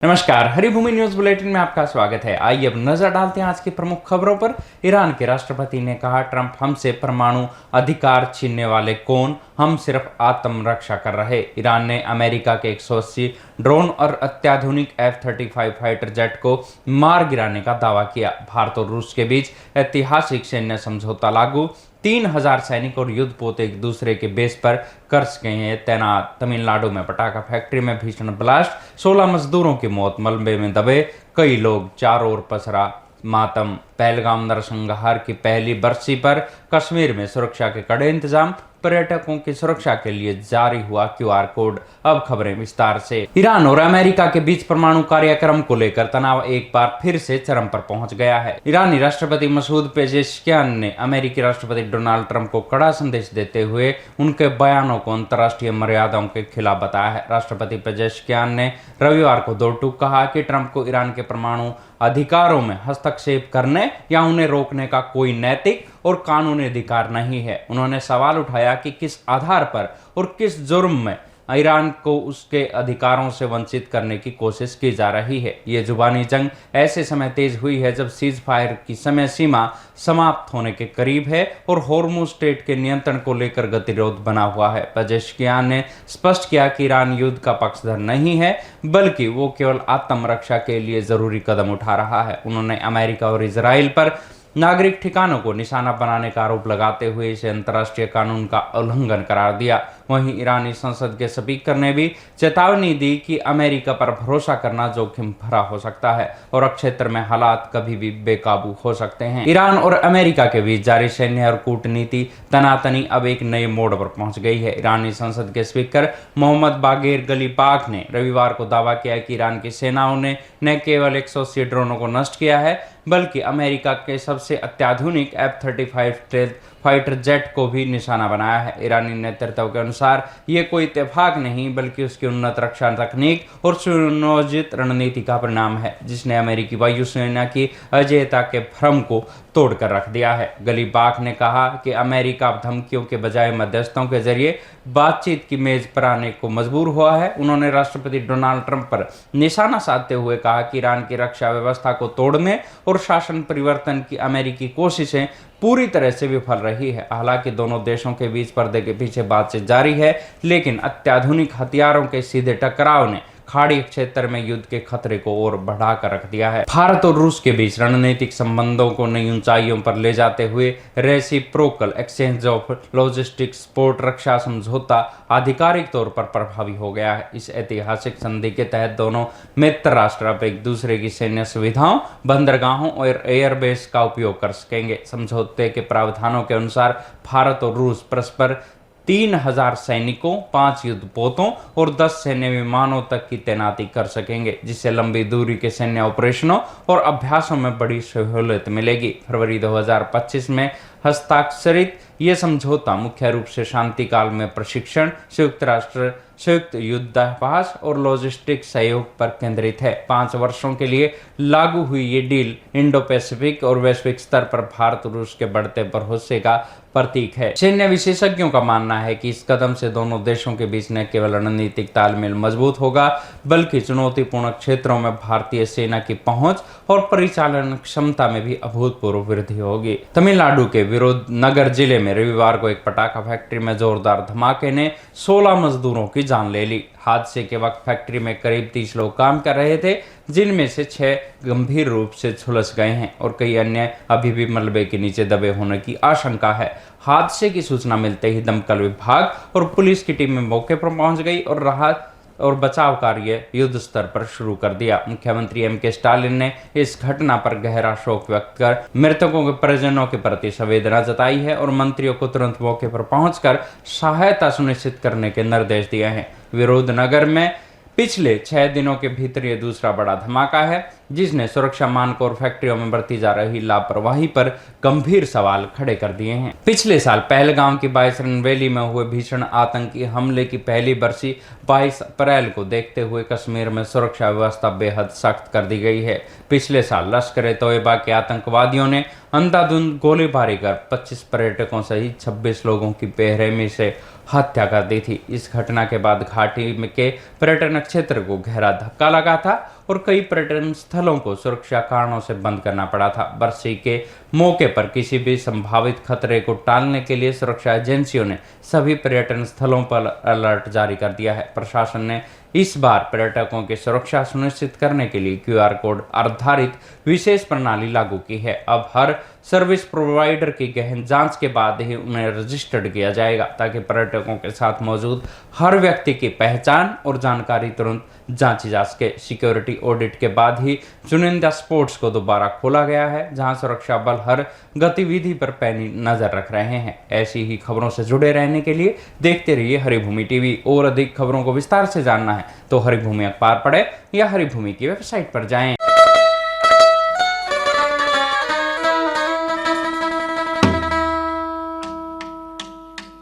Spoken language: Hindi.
नमस्कार, हरिभूमि न्यूज बुलेटिन में आपका स्वागत है। आइए अब नजर डालते हैं आज की प्रमुख खबरों पर। ईरान के राष्ट्रपति ने कहा, ट्रंप हमसे परमाणु अधिकार छीनने वाले कौन, हम सिर्फ आत्मरक्षा कर रहे। ईरान ने अमेरिका के 180 ड्रोन और अत्याधुनिक F-35 फाइटर जेट को मार गिराने का दावा किया। भारत और रूस के बीच ऐतिहासिक सैन्य समझौता लागू। 3000 सैनिक और युद्धपोत एक दूसरे के बेस पर कर गए हैं तैनात। तमिलनाडु में पटाखा फैक्ट्री में भीषण ब्लास्ट, 16 मजदूरों की मौत, मलबे में दबे कई लोग, चारों ओर पसरा मातम। पहलगाम नरसंहार की पहली बरसी पर कश्मीर में सुरक्षा के कड़े इंतजाम, पर्यटकों की सुरक्षा के लिए जारी हुआ QR कोड। अब खबरें विस्तार से। ईरान और अमेरिका के बीच परमाणु कार्यक्रम को लेकर तनाव एक बार फिर से चरम पर पहुंच गया है। ईरानी राष्ट्रपति मसूद पेजेश्कियान ने अमेरिकी राष्ट्रपति डोनाल्ड ट्रंप को कड़ा संदेश देते हुए उनके बयानों को अंतर्राष्ट्रीय मर्यादाओं के खिलाफ बताया है। राष्ट्रपति पेजेश्कियान ने रविवार को दो टूक कहा कि ट्रंप को ईरान के परमाणु अधिकारों में हस्तक्षेप करने या उन्हें रोकने का कोई नैतिक और कानूनी अधिकार नहीं है। उन्होंने सवाल उठाया कि किस आधार पर और किस जुर्म में ईरान को उसके अधिकारों से वंचित करने की कोशिश की जा रही है। ये जुबानी जंग ऐसे समय तेज हुई है जब सीज फायर की समय सीमा समाप्त होने के करीब है और होर्मुज स्ट्रेट के नियंत्रण को लेकर गतिरोध बना हुआ है। पेजेश्कियान ने स्पष्ट किया कि ईरान युद्ध का पक्षधर नहीं है, बल्कि वो केवल आत्मरक्षा के लिए जरूरी कदम उठा रहा है। उन्होंने अमेरिका और इजराइल पर नागरिक ठिकानों को निशाना बनाने का आरोप लगाते हुए इसे अंतर्राष्ट्रीय कानून का उल्लंघन करार दिया। वहीं ईरानी संसद के स्पीकर ने भी चेतावनी दी कि अमेरिका पर भरोसा करना जोखिम भरा हो सकता है और क्षेत्र में हालात कभी भी बेकाबू हो सकते हैं। ईरान और अमेरिका के बीच जारी सैन्य और कूटनीति तनातनी अब एक नए मोड़ पर पहुंच गई है। ईरानी संसद के स्पीकर मोहम्मद बागेर गलीबाग ने रविवार को दावा किया कि ईरान की सेनाओं ने न केवल 180 ड्रोनों को नष्ट किया है, बल्कि अमेरिका के सबसे अत्याधुनिक F-35 फाइटर जेट को भी निशाना बनाया है। ईरानी नेतृत्व के अनुसार ये कोई इत्तेफाक नहीं, बल्कि उसकी उन्नत रक्षा तकनीक और सुनियोजित रणनीति का परिणाम है, जिसने अमेरिकी वायुसेना की अजेयता के भ्रम को तोड़कर रख दिया है। गलीबाग ने कहा कि अमेरिका धमकियों के बजाय मध्यस्थों के जरिए बातचीत की मेज पर आने को मजबूर हुआ है। उन्होंने राष्ट्रपति डोनाल्ड ट्रंप पर निशाना साधते हुए कहा कि ईरान की रक्षा व्यवस्था को तोड़ने और शासन परिवर्तन की अमेरिकी कोशिशें पूरी तरह से विफल रही है। हालांकि दोनों देशों के बीच पर्दे के पीछे बातचीत जारी है, लेकिन अत्याधुनिक हथियारों के सीधे टकराव ने खाड़ी क्षेत्र में युद्ध के खतरे को और बढ़ाकर रख दिया है। भारत और रूस के बीच रणनीतिक संबंधों को नई ऊंचाइयों पर ले जाते हुए reciprocal exchange of logistics support रक्षा समझौता आधिकारिक तौर पर प्रभावी हो गया है। इस ऐतिहासिक संधि के तहत दोनों मित्र राष्ट्र अब एक दूसरे की सैन्य सुविधाओं, बंदरगाहों और एयरबेस का उपयोग कर सकेंगे। समझौते के प्रावधानों के अनुसार भारत और रूस परस्पर 3000 सैनिकों, 5 युद्धपोतों और 10 सैन्य विमानों तक की तैनाती कर सकेंगे, जिससे लंबी दूरी के सैन्य ऑपरेशनों और अभ्यासों में बड़ी सहूलियत मिलेगी। फरवरी 2025 में हस्ताक्षरित ये समझौता मुख्य रूप से शांति काल में प्रशिक्षण, संयुक्त राष्ट्र संयुक्त युद्धाभ्यास और लॉजिस्टिक सहयोग पर केंद्रित है। 5 वर्षों के लिए लागू हुई ये डील इंडो पैसिफिक और वैश्विक स्तर पर भारत और रूस के बढ़ते भरोसे का प्रतीक है। सैन्य विशेषज्ञों का मानना है कि इस कदम से दोनों देशों के बीच न केवल रणनीतिक तालमेल मजबूत होगा, बल्कि चुनौतीपूर्ण क्षेत्रों में भारतीय सेना की पहुंच और परिचालन क्षमता में भी अभूतपूर्व वृद्धि होगी। तमिलनाडु के विरुधनगर जिले में रविवार को एक पटाखा फैक्ट्री में जोरदार धमाके ने 16 मजदूरों की जान ले ली। हादसे के वक्त फैक्ट्री में करीब 30 लोग काम कर रहे थे, जिनमें से 6 गंभीर रूप से झुलस गए हैं और कई अन्य अभी भी मलबे के नीचे दबे होने की आशंका है। हादसे की सूचना मिलते ही दमकल विभाग और पुलिस की टीम मौके पर पहुंच गई और राहत और बचाव कार्य युद्ध स्तर पर शुरू कर दिया। मुख्यमंत्री MK स्टालिन ने इस घटना पर गहरा शोक व्यक्त कर मृतकों के परिजनों के प्रति संवेदना जताई है और मंत्रियों को तुरंत मौके पर पहुंचकर सहायता सुनिश्चित करने के निर्देश दिए हैं। विरुधनगर में पिछले 6 दिनों के भीतर ये दूसरा बड़ा धमाका है, जिसने सुरक्षा मानकों और फैक्ट्रियों में बरती जा रही लापरवाही पर गंभीर सवाल खड़े कर दिए हैं। पिछले साल पहलगाम की बाइसन वैली में हुए भीषण आतंकी हमले की पहली बरसी 22 अप्रैल को देखते हुए कश्मीर में सुरक्षा व्यवस्था बेहद सख्त कर दी गई है। पिछले साल लश्कर-ए-तोयबा के आतंकवादियों ने अंधाधुंध गोलीबारी कर 25 पर्यटकों सहित 26 लोगों की बेरहमी से हत्या कर दी थी। इस घटना के बाद घाटी के पर्यटन क्षेत्र को गहरा धक्का लगा था और कई पर्यटन स्थलों को सुरक्षा कारणों से बंद करना पड़ा था। बरसी के मौके पर किसी भी संभावित खतरे को टालने के लिए सुरक्षा एजेंसियों ने सभी पर्यटन स्थलों पर अलर्ट जारी कर दिया है। प्रशासन ने इस बार पर्यटकों की सुरक्षा सुनिश्चित करने के लिए QR कोड आधारित विशेष प्रणाली लागू की है। अब हर सर्विस प्रोवाइडर की गहन जांच के बाद ही उन्हें रजिस्टर्ड किया जाएगा, ताकि पर्यटकों के साथ मौजूद हर व्यक्ति की पहचान और जानकारी तुरंत जांची जा सके। सिक्योरिटी ऑडिट के बाद ही चुनिंदा स्पॉट्स को दोबारा खोला गया है, जहां सुरक्षा बल हर गतिविधि पर पैनी नजर रख रहे हैं। ऐसी ही खबरों से जुड़े रहने के लिए देखते रहिए हरिभूमि टीवी। और अधिक खबरों को विस्तार से जानना है तो हरिभूमि अखबार पढ़ें या हरिभूमि की वेबसाइट पर जाएं।